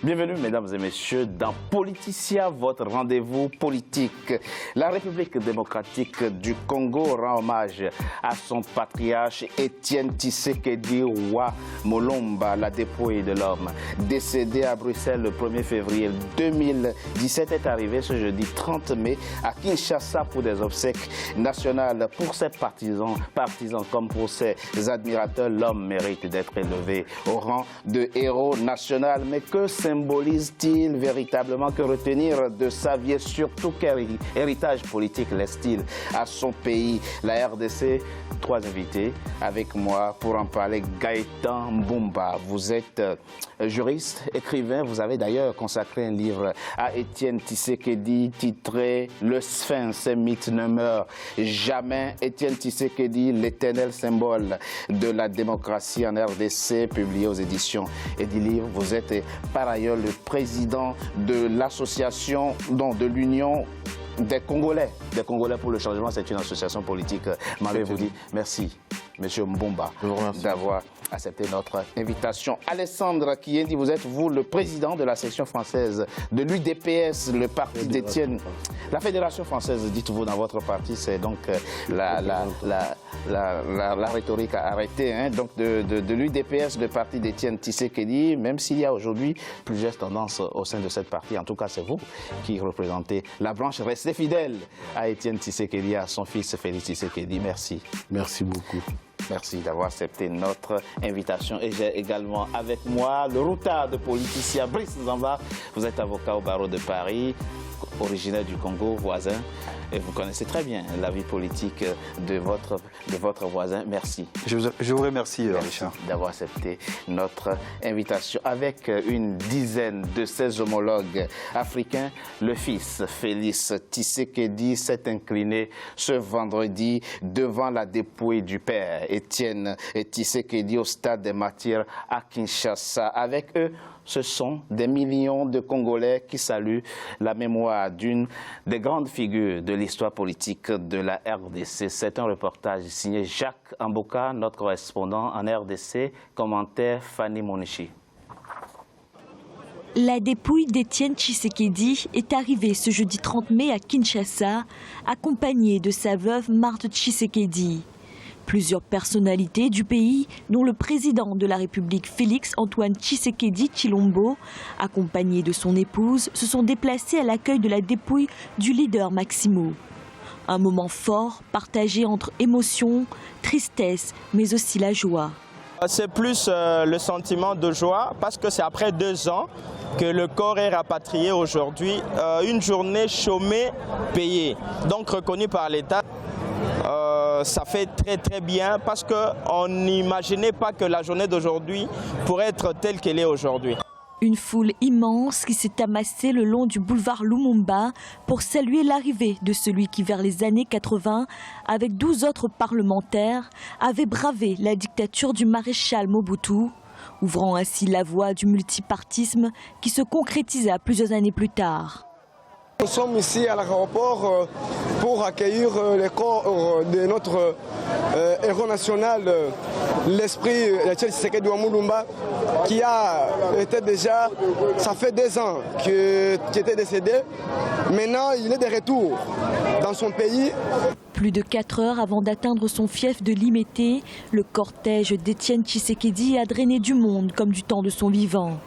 Bienvenue, mesdames et messieurs, dans Politicia, votre rendez-vous politique. La République démocratique du Congo rend hommage à son patriarche Étienne Tshisekedi Wa Mulumba, la dépouille de l'homme. Décédé à Bruxelles le 1er février 2017, est arrivé ce jeudi 30 mai à Kinshasa pour des obsèques nationales. Pour ses partisans comme pour ses admirateurs, l'homme mérite d'être élevé au rang de héros national. Mais que symbolise-t-il véritablement? Que retenir de sa vie et surtout quel héritage politique laisse-t-il à son pays? La RDC, trois invités avec moi pour en parler. Gaëtan Mbumba, vous êtes juriste, écrivain, vous avez d'ailleurs consacré un livre à Étienne Tshisekedi titré « Le Sphinx, ces mythes ne meurent jamais ». Étienne Tshisekedi, l'éternel symbole de la démocratie en RDC, publié aux éditions Edilivre. Vous êtes par ailleurs le président de l'association, de l'Union des Congolais pour le changement. C'est une association politique. Merci, Monsieur Mbumba, d'avoir accepté notre invitation. Alessandre Kiendi, vous êtes le président de la section française de l'UDPS, le parti d'Étienne. La Fédération française, dites-vous dans votre parti, c'est donc la rhétorique à arrêter, hein, donc de l'UDPS, le parti d'Étienne Tshisekedi, même s'il y a aujourd'hui plusieurs tendances au sein de cette partie. En tout cas, c'est vous qui représentez la branche restée fidèle à Étienne Tshisekedi, à son fils Félix Tshisekedi. Merci. Merci beaucoup. Merci d'avoir accepté notre invitation. Et j'ai également avec moi le routard de Politicia, Brice Nzamba. Vous êtes avocat au barreau de Paris, originaire du Congo, voisin. Et vous connaissez très bien la vie politique de votre voisin. Merci. Je vous remercie, Richard. D'avoir accepté notre invitation. Avec une dizaine de ses homologues africains, le fils Félix Tshisekedi s'est incliné ce vendredi devant la dépouille du père Étienne Tshisekedi au stade des Martyrs à Kinshasa. Avec eux, ce sont des millions de Congolais qui saluent la mémoire d'une des grandes figures de l'histoire politique de la RDC. C'est un reportage signé Jacques Amboka, notre correspondant en RDC. Commentaire Fanny Monichi. La dépouille d'Étienne Tshisekedi est arrivée ce jeudi 30 mai à Kinshasa, accompagnée de sa veuve Marthe Tshisekedi. Plusieurs personnalités du pays, dont le président de la République Félix-Antoine Tshisekedi Tshilombo, accompagné de son épouse, se sont déplacés à l'accueil de la dépouille du leader Maximo. Un moment fort, partagé entre émotion, tristesse, mais aussi la joie. C'est plus le sentiment de joie parce que c'est après 2 ans que le corps est rapatrié aujourd'hui. Une journée chômée payée, donc reconnue par l'État. Ça fait très bien parce qu'on n'imaginait pas que la journée d'aujourd'hui pourrait être telle qu'elle est aujourd'hui. Une foule immense qui s'est amassée le long du boulevard Lumumba pour saluer l'arrivée de celui qui, vers les années 80, avec 12 autres parlementaires, avait bravé la dictature du maréchal Mobutu, ouvrant ainsi la voie du multipartisme qui se concrétisa plusieurs années plus tard. Nous sommes ici à l'aéroport pour accueillir le corps de notre héros national, l'esprit Étienne Tshisekedi Wa Mulumba, qui a été déjà, ça fait 2 ans qu'il était décédé. Maintenant, il est de retour dans son pays. Plus de 4 heures avant d'atteindre son fief de Limete, le cortège d'Étienne Tshisekedi a drainé du monde comme du temps de son vivant.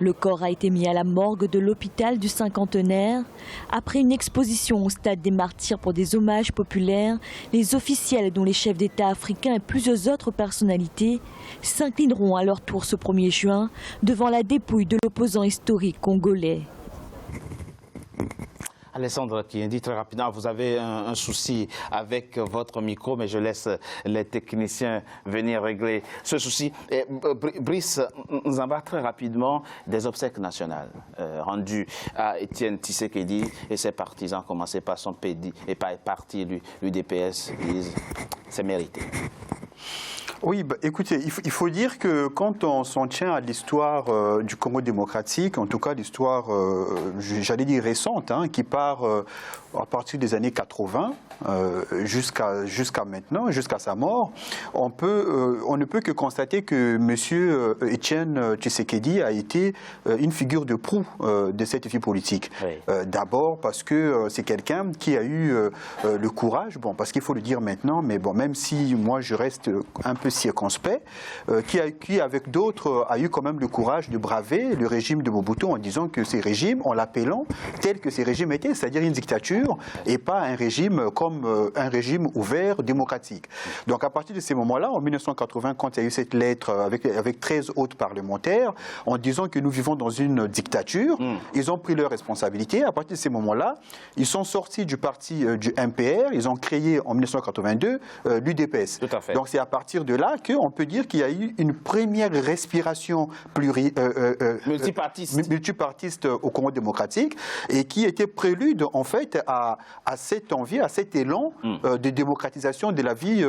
Le corps a été mis à la morgue de l'hôpital du Cinquantenaire. Après une exposition au stade des Martyrs pour des hommages populaires, les officiels, dont les chefs d'État africains et plusieurs autres personnalités, s'inclineront à leur tour ce 1er juin devant la dépouille de l'opposant historique congolais. Alessandre Kiendi, très rapidement, vous avez un souci avec votre micro, mais je laisse les techniciens venir régler ce souci. Et Brice Nzamba, très rapidement, des obsèques nationales rendues à Étienne Tshisekedi et ses partisans, commencé par son parti, l'UDPS, disent c'est mérité. Oui, bah, écoutez, il faut dire que quand on s'en tient à l'histoire du Congo démocratique, en tout cas l'histoire, j'allais dire récente, hein, qui part à partir des années 80 jusqu'à maintenant, jusqu'à sa mort, on ne peut que constater que M. Étienne Tshisekedi a été une figure de proue de cette vie politique. Oui. D'abord parce que c'est quelqu'un qui a eu le courage, bon, parce qu'il faut le dire maintenant, mais bon, même si moi je reste un peu circonspect, qui avec d'autres a eu quand même le courage de braver le régime de Mobutu en disant que ces régimes, en l'appelant tel que ces régimes étaient, c'est-à-dire une dictature et pas un régime comme un régime ouvert, démocratique. Donc à partir de ces moments-là, en 1980, quand il y a eu cette lettre avec 13 autres parlementaires, en disant que nous vivons dans une dictature, ils ont pris leurs responsabilités. À partir de ces moments-là, ils sont sortis du parti du MPR, ils ont créé en 1982 l'UDPS. Tout à fait. Donc c'est à partir de là qu'on peut dire qu'il y a eu une première respiration multipartiste au Congo démocratique et qui était prélude en fait à cette envie, à cet élan de démocratisation de la vie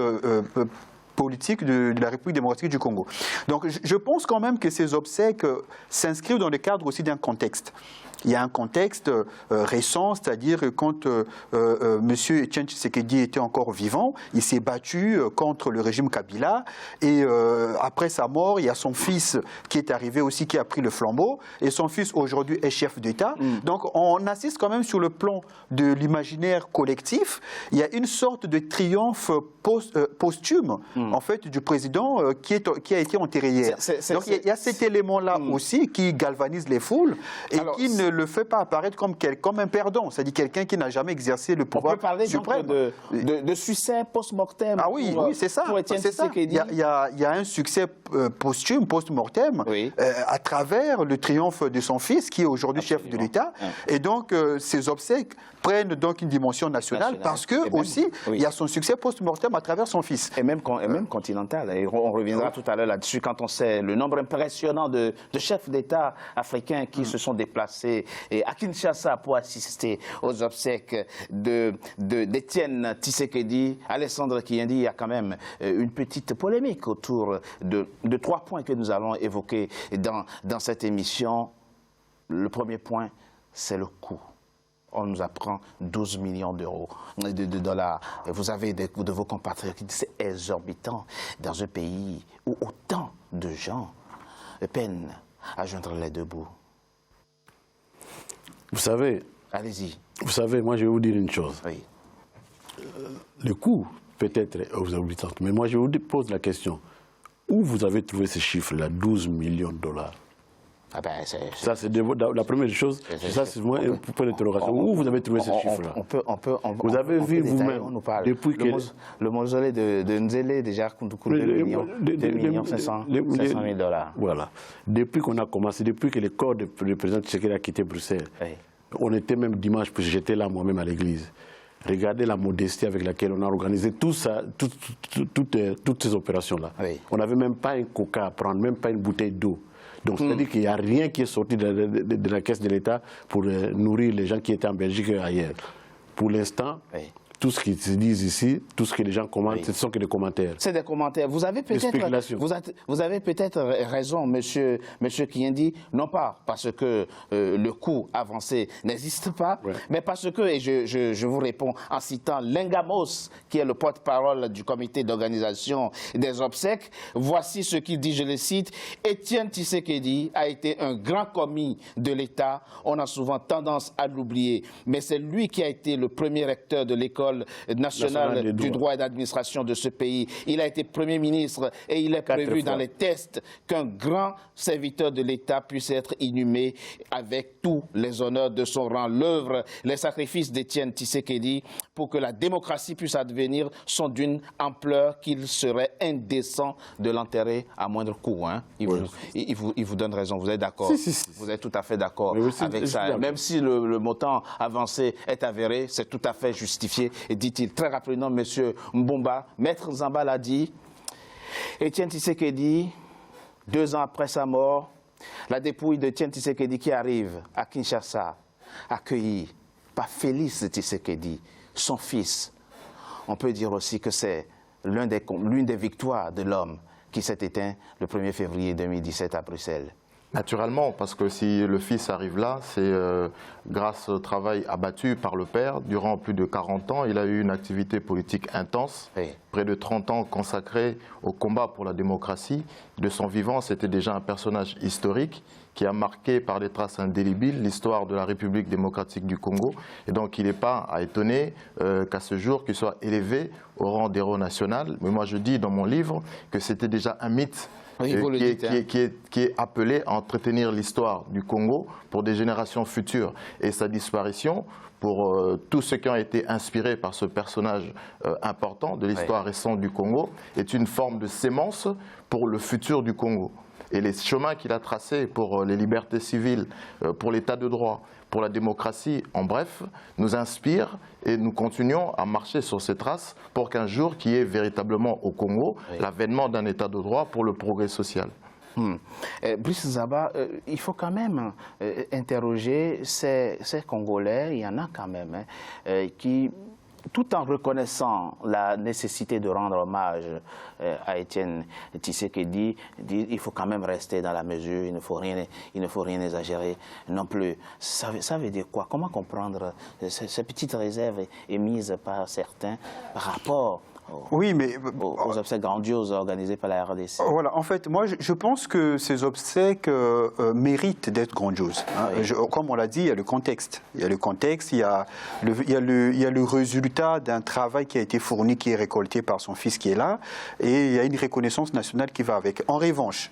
politique de la République démocratique du Congo. Donc je pense quand même que ces obsèques s'inscrivent dans le cadre aussi d'un contexte. Il y a un contexte récent, c'est-à-dire quand M. Étienne Tshisekedi était encore vivant, il s'est battu contre le régime Kabila et après sa mort, il y a son fils qui est arrivé aussi, qui a pris le flambeau et son fils aujourd'hui est chef d'État. Donc on assiste quand même sur le plan de l'imaginaire collectif, il y a une sorte de triomphe posthume en fait du président qui a été enterré hier. Donc il y a cet élément-là aussi qui galvanise les foules et qui ne le fait pas apparaître comme un perdant, c'est-à-dire quelqu'un qui n'a jamais exercé le pouvoir suprême. On peut parler de succès post-mortem. Ah oui, oui, c'est ça. Il y a un succès posthume, post-mortem, à travers le triomphe de son fils, qui est aujourd'hui chef de l'État. Et donc, ces obsèques prennent donc une dimension nationale parce que aussi, il y a son succès post-mortem à travers son fils. Et même continental. Et on reviendra tout à l'heure là-dessus quand on sait le nombre impressionnant de chefs d'État africains qui se sont déplacés à Kinshasa pour assister aux obsèques d'Étienne Tshisekedi. Alessandre Kiendi, il y a quand même une petite polémique autour de 3 points que nous allons évoquer dans cette émission. Le premier point, c'est le coût. On nous apprend 12 millions d'euros, de dollars. Vous avez de vos compatriotes qui disent que c'est exorbitant dans un pays où autant de gens peinent à joindre les deux bouts. Vous savez, allez-y. Vous savez, moi je vais vous dire une chose. Oui. Le coût peut-être est exorbitant, mais moi je vous pose la question. Où vous avez trouvé ces chiffres-là, 12 millions de dollars? Ah ben, ça, c'est la première chose. Ça, c'est moi, pour l'interrogation. Où vous avez trouvé ces chiffres-là? Vous avez vu vous-même, depuis que... Le mausolée de Nzélé, déjà, coûte 2 500 000 dollars. Voilà. Depuis qu'on a commencé, depuis que le corps du président Tshisekedi a quitté Bruxelles, on était même dimanche, puis j'étais là moi-même à l'église. Regardez la modestie avec laquelle on a organisé toutes ces opérations-là. On n'avait même pas un coca à prendre, même pas une bouteille d'eau. Donc, c'est-à-dire qu'il n'y a rien qui est sorti de la caisse de l'État pour nourrir les gens qui étaient en Belgique et ailleurs. Pour l'instant, tout ce qui se dit ici, tout ce que les gens commentent, ce sont que des commentaires. C'est des commentaires. Vous avez peut-être raison, monsieur Kiendi, non pas parce que le coût avancé n'existe pas, mais parce que, et je vous réponds en citant Lengamos, qui est le porte-parole du comité d'organisation des obsèques, voici ce qu'il dit, je le cite: Étienne Tshisekedi a été un grand commis de l'État, on a souvent tendance à l'oublier, mais c'est lui qui a été le premier recteur de l'école nationale du droit et d'administration de ce pays. Il a été Premier ministre et il est prévu dans les tests qu'un grand serviteur de l'État puisse être inhumé avec tous les honneurs de son rang. L'œuvre, les sacrifices d'Étienne Tshisekedi pour que la démocratie puisse advenir sont d'une ampleur qu'il serait indécent de l'enterrer à moindre coût. Hein. Il vous donne raison, vous êtes d'accord? Si. Vous êtes tout à fait d'accord avec ça. Même si le montant avancé est avéré, c'est tout à fait justifié. Et dit-il très rapidement, M. Mbumba, Maître Zamba l'a dit, Étienne Tshisekedi, 2 ans après sa mort, la dépouille d'Étienne Tshisekedi qui arrive à Kinshasa, accueillie par Félix Tshisekedi, son fils. On peut dire aussi que c'est l'une des victoires de l'homme qui s'est éteint le 1er février 2017 à Bruxelles? Naturellement, parce que si le fils arrive là, c'est grâce au travail abattu par le père. Durant plus de 40 ans, il a eu une activité politique intense, oui. Près de 30 ans consacrés au combat pour la démocratie. De son vivant, c'était déjà un personnage historique qui a marqué par des traces indélébiles l'histoire de la République démocratique du Congo. Et donc, il n'est pas à étonner qu'à ce jour, qu'il soit élevé au rang d'héros national. Mais moi, je dis dans mon livre que c'était déjà un mythe. Oui, qui est appelé à entretenir l'histoire du Congo pour des générations futures. Et sa disparition, pour tous ceux qui ont été inspirés par ce personnage important de l'histoire récente du Congo, est une forme de sémence pour le futur du Congo. Et les chemins qu'il a tracés pour les libertés civiles, pour l'état de droit, pour la démocratie, en bref, nous inspirent et nous continuons à marcher sur ces traces pour qu'un jour, qu'il y ait véritablement au Congo l'avènement d'un état de droit pour le progrès social. Brice Zaba, il faut quand même interroger ces Congolais, il y en a quand même, qui, tout en reconnaissant la nécessité de rendre hommage à Étienne Tshisekedi, dit il faut quand même rester dans la mesure, il ne faut rien exagérer non plus. Ça veut dire quoi? Comment comprendre ces petites réserves émises par certains par rapport aux obsèques grandioses organisées par la RDC? Voilà, en fait, moi, je pense que ces obsèques méritent d'être grandioses. Hein. Oui. Comme on l'a dit, il y a le contexte. Il y a le contexte, il y a le résultat d'un travail qui a été fourni, qui est récolté par son fils qui est là, et il y a une reconnaissance nationale qui va avec. En revanche,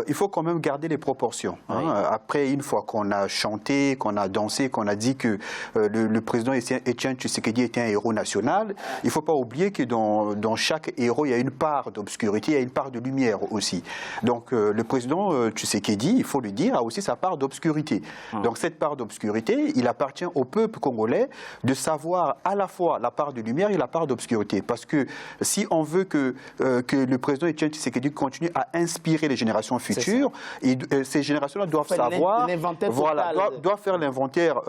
il faut quand même garder les proportions. Hein. Oui. Après, une fois qu'on a chanté, qu'on a dansé, qu'on a dit que le président Étienne Tshisekedi était un héros national, il ne faut pas oublier que dans chaque héros, il y a une part d'obscurité, il y a une part de lumière aussi. Donc le président Tshisekedi, il faut le dire, a aussi sa part d'obscurité. Donc cette part d'obscurité, il appartient au peuple congolais de savoir à la fois la part de lumière et la part d'obscurité. Parce que si on veut que le président Étienne Tshisekedi continue à inspirer les générations futures, ces générations-là doivent savoir, doivent faire l'inventaire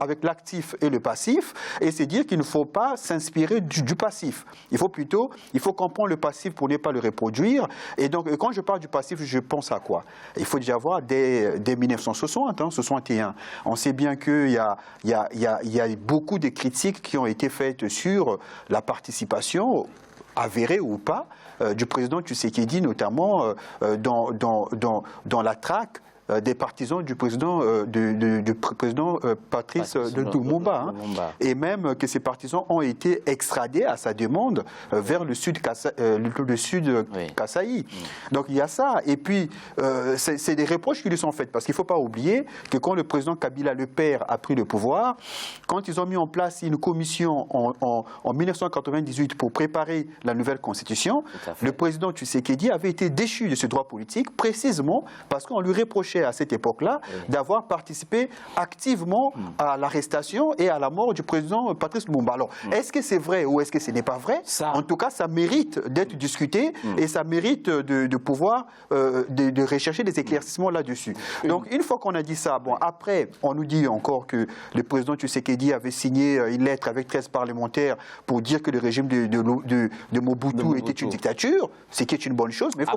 avec l'actif et le passif, et c'est dire qu'il ne faut pas s'inspirer du passif. Il faut comprendre le passif pour ne pas le reproduire. Et donc, quand je parle du passif, je pense à quoi? Il faut déjà voir dès 1960, 61. On sait bien qu'il y a beaucoup de critiques qui ont été faites sur la participation, avérée ou pas, du président Tshisekedi, notamment dans la traque des partisans du président, Patrice Lumumba, et même que ces partisans ont été extradés à sa demande vers le sud Kasaï. Donc il y a ça. Et puis, c'est des reproches qui lui sont faits, parce qu'il ne faut pas oublier que quand le président Kabila, le père, a pris le pouvoir, quand ils ont mis en place une commission en 1998 pour préparer la nouvelle constitution, le président Tshisekedi avait été déchu de ce droit politique, précisément parce qu'on lui reprochait à cette époque-là d'avoir participé activement à l'arrestation et à la mort du président Patrice Lumumba. Alors, est-ce que c'est vrai ou est-ce que ce n'est pas vrai? En tout cas, ça mérite d'être discuté et ça mérite de pouvoir de rechercher des éclaircissements là-dessus. Donc, une fois qu'on a dit ça, bon, après, on nous dit encore que le président Tshisekedi avait signé une lettre avec 13 parlementaires pour dire que le régime de Mobutu était une dictature, ce qui est une bonne chose, mais il ne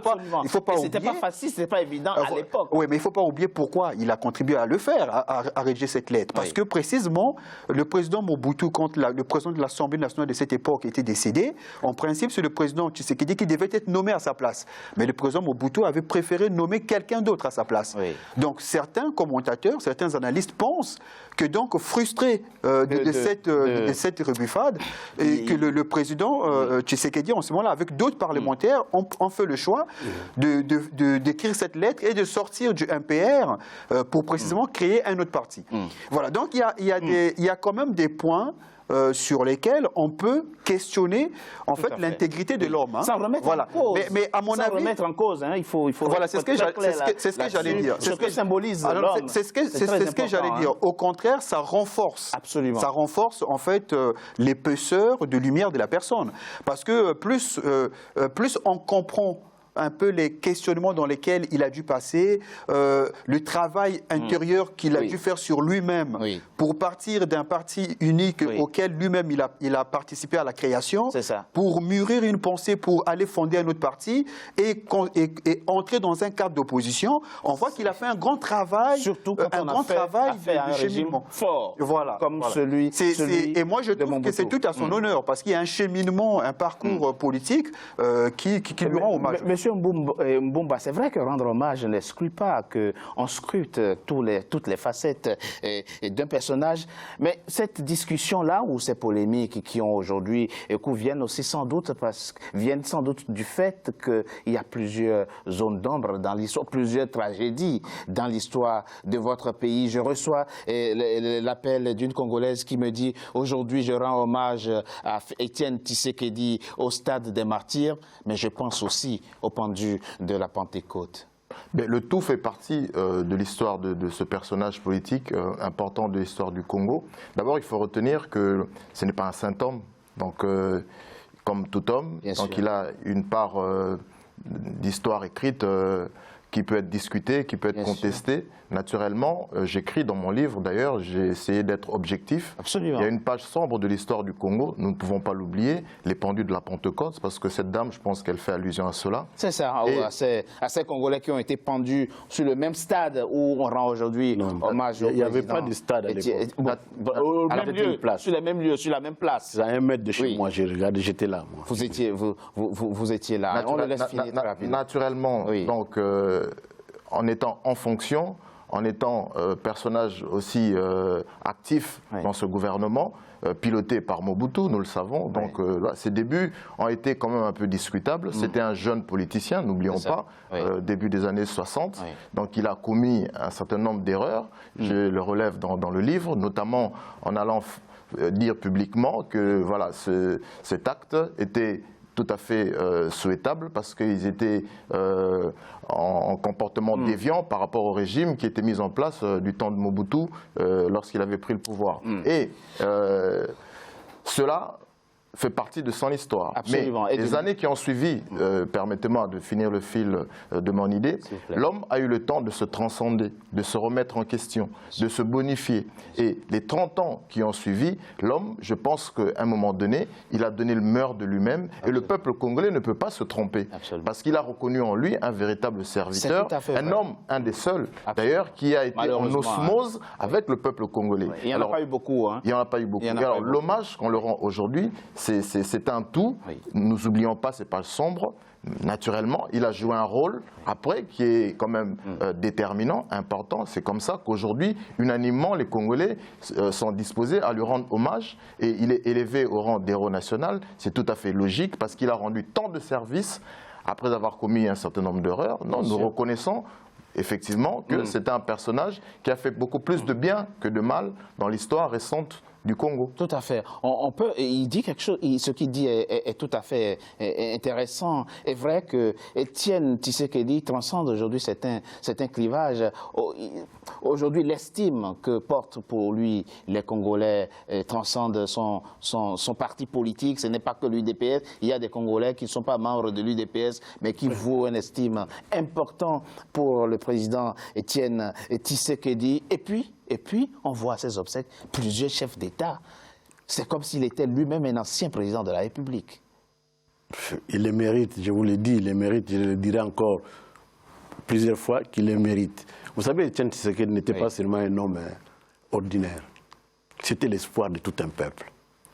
faut pas oublier... C'était pas facile, c'était pas évident à l'époque. Oui, mais il ne faut pas oublier pourquoi il a contribué à le faire, à rédiger cette lettre. Parce que précisément, le président Mobutu, quand le président de l'Assemblée nationale de cette époque était décédé, en principe, c'est le président Tshisekedi qui devait être nommé à sa place. Mais le président Mobutu avait préféré nommer quelqu'un d'autre à sa place. Oui. Donc certains commentateurs, certains analystes pensent que donc frustré de cette rebuffade, et que le président Tshisekedi, en ce moment-là, avec d'autres parlementaires, ont fait le choix d'écrire cette lettre et de sortir du MPR pour précisément créer un autre parti. Voilà, donc il y a quand même des points sur lesquels on peut questionner en fait l'intégrité de l'homme. Sans remettre en cause. Mais à mon avis, remettre en cause, il faut voilà, c'est ce que j'allais dire. C'est ce que symbolise l'homme. C'est ce que j'allais dire. Au contraire, ça renforce. Absolument. Ça renforce en fait l'épaisseur de lumière de la personne, parce que plus on comprend un peu les questionnements dans lesquels il a dû passer, le travail intérieur qu'il a dû faire sur lui-même pour partir d'un parti unique auquel lui-même il a participé à la création, pour mûrir une pensée, pour aller fonder un autre parti et entrer dans un cadre d'opposition. On voit qu'il a fait un grand travail, surtout quand on a fait un régime fort, comme celui et moi je trouve que c'est tout à son honneur, parce qu'il y a un cheminement, un parcours politique qui lui rend hommage. Monsieur Mbumba, c'est vrai que rendre hommage n'exclut pas qu'on scrute toutes les facettes d'un personnage, mais cette discussion-là ou ces polémiques qui ont aujourd'hui écho viennent aussi sans doute du fait qu'il y a plusieurs zones d'ombre dans l'histoire, plusieurs tragédies dans l'histoire de votre pays. Je reçois l'appel d'une Congolaise qui me dit « Aujourd'hui, je rends hommage à Étienne Tshisekedi au stade des martyrs, mais je pense aussi au pendu de la Pentecôte. » Mais le tout fait partie de l'histoire de ce personnage politique important de l'histoire du Congo. D'abord, il faut retenir que ce n'est pas un saint homme, donc comme tout homme, donc il a une part d'histoire écrite qui peut être discutée, qui peut être contestée. Naturellement, j'écris dans mon livre, d'ailleurs, j'ai essayé d'être objectif. Absolument. Il y a une page sombre de l'histoire du Congo, nous ne pouvons pas l'oublier, les pendus de la Pentecôte, parce que cette dame, je pense qu'elle fait allusion à cela. C'est ça, à ces Congolais qui ont été pendus sur le même stade où on rend aujourd'hui hommage au président. Il n'y avait pas de stade à l'époque. Sur les mêmes lieux, sur la même place. À 1 mètre de chez moi, j'ai regardé, j'étais là. Moi. Vous étiez là. On le laisse finir très rapidement. Naturellement, donc, en étant en fonction, en étant personnage aussi actif dans ce gouvernement, piloté par Mobutu, nous le savons. Donc ses débuts ont été quand même un peu discutables. C'était un jeune politicien, n'oublions pas, début des années 60. Donc il a commis un certain nombre d'erreurs, je le relève dans le livre, notamment en allant dire publiquement que voilà, cet acte était tout à fait souhaitable parce qu'ils étaient en comportement déviant par rapport au régime qui était mis en place du temps de Mobutu lorsqu'il avait pris le pouvoir. Et cela fait partie de son histoire. Absolument. Mais les années qui ont suivi, permettez-moi de finir le fil de mon idée, l'homme a eu le temps de se transcender, de se remettre en question, de se bonifier. Et les 30 ans qui ont suivi, l'homme, je pense qu'à un moment donné, il a donné le meilleur de lui-même. Et le peuple congolais ne peut pas se tromper. Parce qu'il a reconnu en lui un véritable serviteur, un homme, un des seuls, d'ailleurs, qui a été en osmose avec le peuple congolais. Il n'y en a pas eu beaucoup. Hein. Il n'y en a pas eu beaucoup. Alors l'hommage qu'on le rend aujourd'hui, c'est un tout. Nous n'oublions pas ces pages sombres. Naturellement, il a joué un rôle, après, qui est quand même déterminant, important. C'est comme ça qu'aujourd'hui, unanimement, les Congolais sont disposés à lui rendre hommage. Et il est élevé au rang d'héros national. C'est tout à fait logique, parce qu'il a rendu tant de services, après avoir commis un certain nombre d'erreurs. Nous reconnaissons effectivement que c'est un personnage qui a fait beaucoup plus de bien que de mal dans l'histoire récente du Congo. Tout à fait. Il dit quelque chose, ce qu'il dit est tout à fait intéressant. C'est vrai que Étienne Tshisekedi transcende aujourd'hui certains clivages. Aujourd'hui, l'estime que portent pour lui les Congolais transcende son parti politique. Ce n'est pas que l'UDPS. Il y a des Congolais qui ne sont pas membres de l'UDPS, mais qui vouent une estime importante pour le président Étienne Tshisekedi. Et puis, on voit à ses obsèques plusieurs chefs d'État. C'est comme s'il était lui-même un ancien président de la République. Il le mérite, je vous l'ai dit, il le mérite, je le dirai encore plusieurs fois qu'il le mérite. Vous savez, Étienne Tshisekedi n'était pas seulement un homme ordinaire. C'était l'espoir de tout un peuple.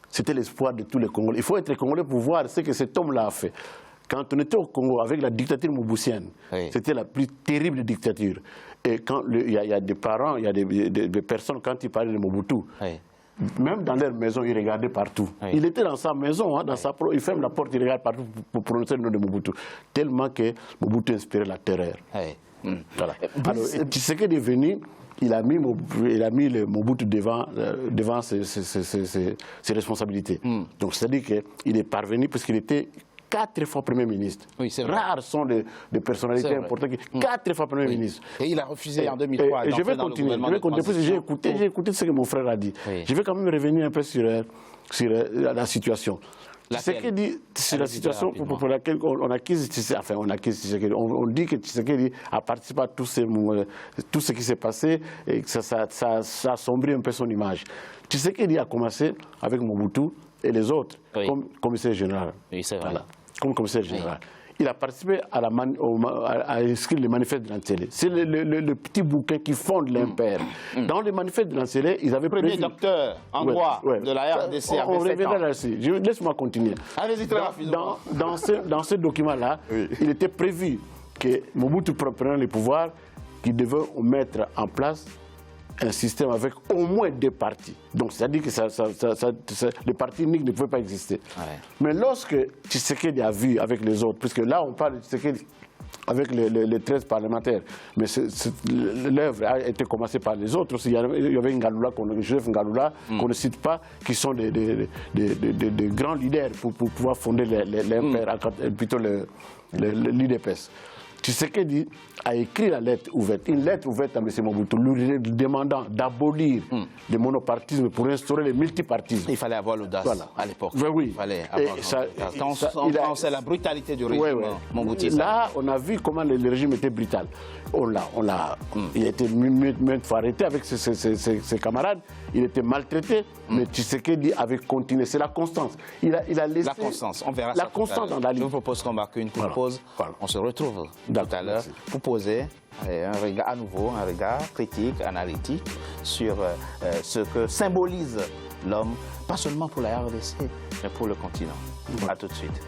C'était l'espoir de tous les Congolais. Il faut être Congolais pour voir ce que cet homme-là a fait. Quand on était au Congo avec la dictature moubusienne, c'était la plus terrible dictature. Et quand il y a des parents, il y a des personnes, quand ils parlaient de Mobutu, même dans leur maison, ils regardaient partout. Il était dans sa maison, hein, il ferme la porte, il regarde partout pour prononcer le nom de Mobutu. Tellement que Mobutu inspirait la terreur. Voilà. Alors, Tshisekedi est venu, il a mis le Mobutu devant ses responsabilités. Donc c'est-à-dire qu'il est parvenu, parce qu'il était 4 fois Premier ministre. Oui, rares sont des personnalités importantes. 4 fois Premier ministre. Et il a refusé en 2003. Et je vais continuer. J'ai écouté ce que mon frère a dit. Je vais quand même revenir un peu sur la situation. Tshisekedi, c'est la situation pour laquelle on accuse Tshisekedi, enfin on accuse Tshisekedi, on dit que Tshisekedi a participé à tout ce qui s'est passé et que ça a assombri un peu son image. Tshisekedi a commencé avec Mobutu et les autres comme commissaire général. Oui, c'est vrai. Voilà, comme commissaire général. Il a participé à inscrire le manifeste de Lancelé. C'est le petit bouquin qui fonde l'impair. Dans le manifeste de Lancelé, ils avaient Premier docteur en droit de la RDC. On reviendra là-dessus. Laisse-moi continuer. Allez-y très rapidement. Dans ce document-là, il était prévu que Mobutu prenant le pouvoir, qu'il devait mettre en place un système avec au moins 2 partis. Donc, c'est-à-dire que le parti unique ne pouvait pas exister. Ouais. Mais lorsque Tshisekedi a vu avec les autres, puisque là, on parle de Tshisekedi avec les 13 parlementaires, mais l'œuvre a été commencée par les autres. Il y avait Ngalula, Joseph Ngalula, qu'on ne cite pas, qui sont des grands leaders pour pouvoir fonder l'IMPR, plutôt l'UDPS. Tshisekedi a écrit une lettre ouverte à M. Mobutu, lui demandant d'abolir le monopartisme pour instaurer le multipartisme. Il fallait avoir l'audace à l'époque. Oui. Il fallait avoir quand c'est la brutalité du régime Mobutu. Là, on a vu comment le régime était brutal. Il a été maintes fois arrêté avec ses camarades, il était maltraité, mais Tshisekedi avait continué. C'est la constance. Il a laissé la constance, on verra la ça constance dans la ligne. Je vous propose qu'on marque une pause. On se retrouve tout à l'heure pour poser à nouveau un regard critique, analytique sur ce que symbolise l'homme, pas seulement pour la RDC, mais pour le continent. À tout de suite.